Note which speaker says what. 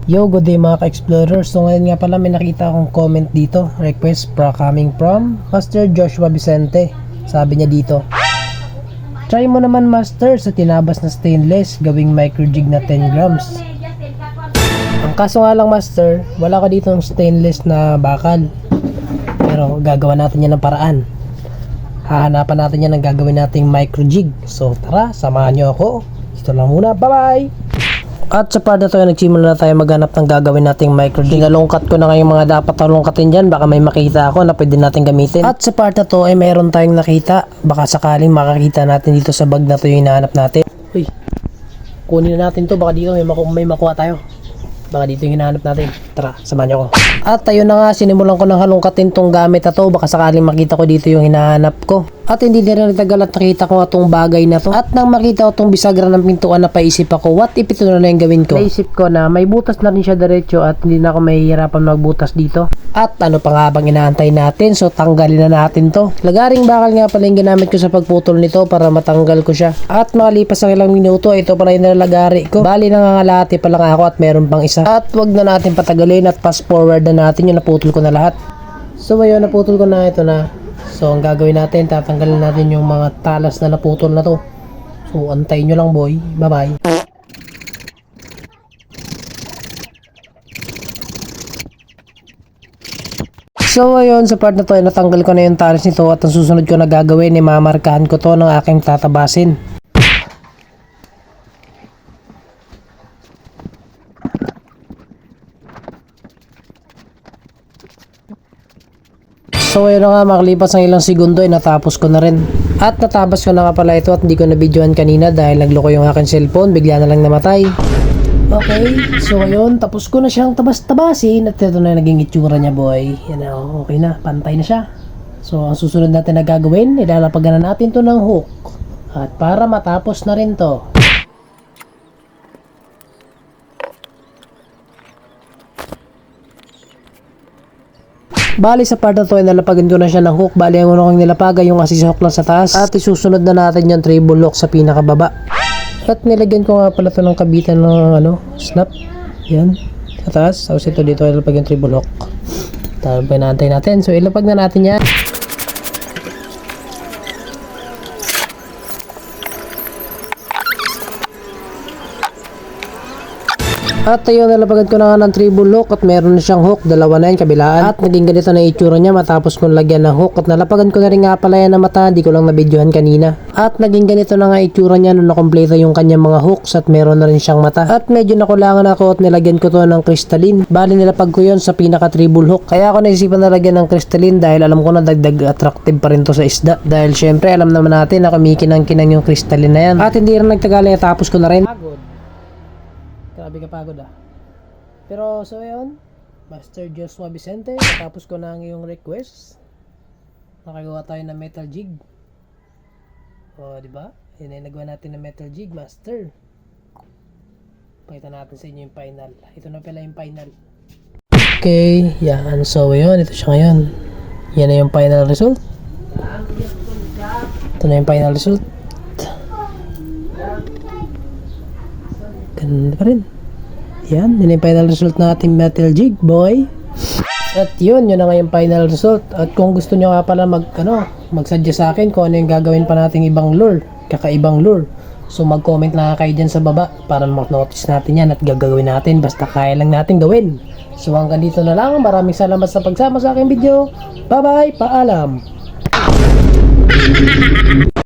Speaker 1: Yo, good day mga ka-explorers. So ngayon nga pala may nakita akong comment dito. Request coming from Master Joshua Vicente. Sabi niya dito, try mo naman master sa tinabas na stainless gawing micro jig na 10 grams. Ang kaso nga lang master, wala ka dito ng stainless na bakal. Pero gagawa natin yan ng paraan. Hahanapan natin yan ng gagawin nating micro jig. So tara, samahan nyo ako. Ito lang muna, bye bye! At sa part na to, nagsimula na tayo maghanap ng gagawin nating micro jig. Nalungkat ko na ngayong mga dapat talungkatin dyan. Baka may makita ako na pwede natin gamitin. At sa part na to ay mayroon tayong nakita. Baka sakaling makakita natin dito sa bag na to yung hinahanap natin. Uy, kunin na natin to. Baka dito may makuha tayo. Baka dito yung hinahanap natin. Tara, samahan niyo ako. At ayun na nga, sinimulan ko ng halungkatin tong gamit na to. Baka sakaling makita ko dito yung hinahanap ko. At hindi na rin nagtagal at nakita ko nga tong bagay na to. At nang makita ko tong bisagra ng pintuan, napaisip ako, what if ito na yung gawin ko? Naisip ko na may butas na rin siya diretso at hindi na ako mahihirapan magbutas dito. At ano pa nga bang inaantay natin? So tanggalin na natin to. Lagaring bakal nga pala yung ginamit ko sa pagputol nito para matanggal ko siya. At makalipas ang ilang minuto, ito pala yung nalalagari ko. Bali nangangalati pa lang ako at meron pang isa. At wag na natin patagalin at fast forward na natin yung naputol ko na lahat. So ayun, naputol ko na, ito na. So ang gagawin natin, tatanggalin natin yung mga talas na naputol na to. So antayin nyo lang boy, bye bye. So ayun, sa part na to ay natanggal ko na yung talas nito at ang susunod ko na gagawin ay mamarkahan ko to ng aking tatabasin. So ayun na nga, makalipas ng ilang segundo ay natapos ko na rin. At natapos ko na nga pala ito at hindi ko na videohan kanina dahil nagloko yung aking cellphone, bigla na lang namatay. Okay, so ayun, tapos ko na siyang tabas-tabasin at ito na naging itsura niya boy. Yan na, okay na, pantay na siya. So ang susunod natin na gagawin, ilalapagan na natin to ng hook. At para matapos na rin to. Bali sa part na to ay nalapagan ko na siya ng hook. Bali ang una kong nilapagan yung assist hook lang sa taas. At isusunod na natin yung treble lock sa pinakababa. At nilagyan ko nga pala to ng kabitan ng snap. Yan, sa taas. Tapos ito dito ay nalapag yung treble lock. Tapos pinantay natin. So ilapag na natin yan. At ayun, nalapagan ko na nga ng treble lock at meron na siyang hook, dalawa na yan, kabilaan. At naging ganito na itsura niya matapos kong lagyan ng hook. At nalapagan ko na rin nga pala yan na mata, hindi ko lang nabidyohan kanina. At naging ganito na nga itsura niya nung nakompleto yung kanyang mga hooks at meron na rin siyang mata. At medyo nakulangan ako at nilagyan ko to ng crystalline. Bali nilapag ko yon sa pinaka treble hook. Kaya ako naisipan na lagyan ng crystalline dahil alam ko na dagdag attractive pa rin to sa isda. Dahil syempre alam naman natin na kumikinang-kinang yung crystalline na yan. At hindi rin nagtagal, tapos ko na rin. Grabe ka pagod ah. Pero so yun, Master Joshua Vicente, tapos ko na ang iyong request. Nakagawa tayo ng metal jig. O, di ba? Yan ay nagawa natin ng metal jig, Master. Pakita natin sa inyo yung final. Ito na pala yung final. Okay, yan. So yun, ito siya ngayon. Yan na yung final result. Ito na yung final result. Ganda pa rin. Yan, yun yung final result ng ating metal jig, boy. At yun na nga yung final result. At kung gusto nyo nga pala mag-suggest sa akin kung ano yung gagawin pa nating ibang lure, kakaibang lure. So mag-comment lang kayo dyan sa baba para mag-notice natin yan at gagawin natin basta kaya lang natin gawin. So hanggang dito na lang. Maraming salamat sa pagsama sa aking video. Bye bye, paalam.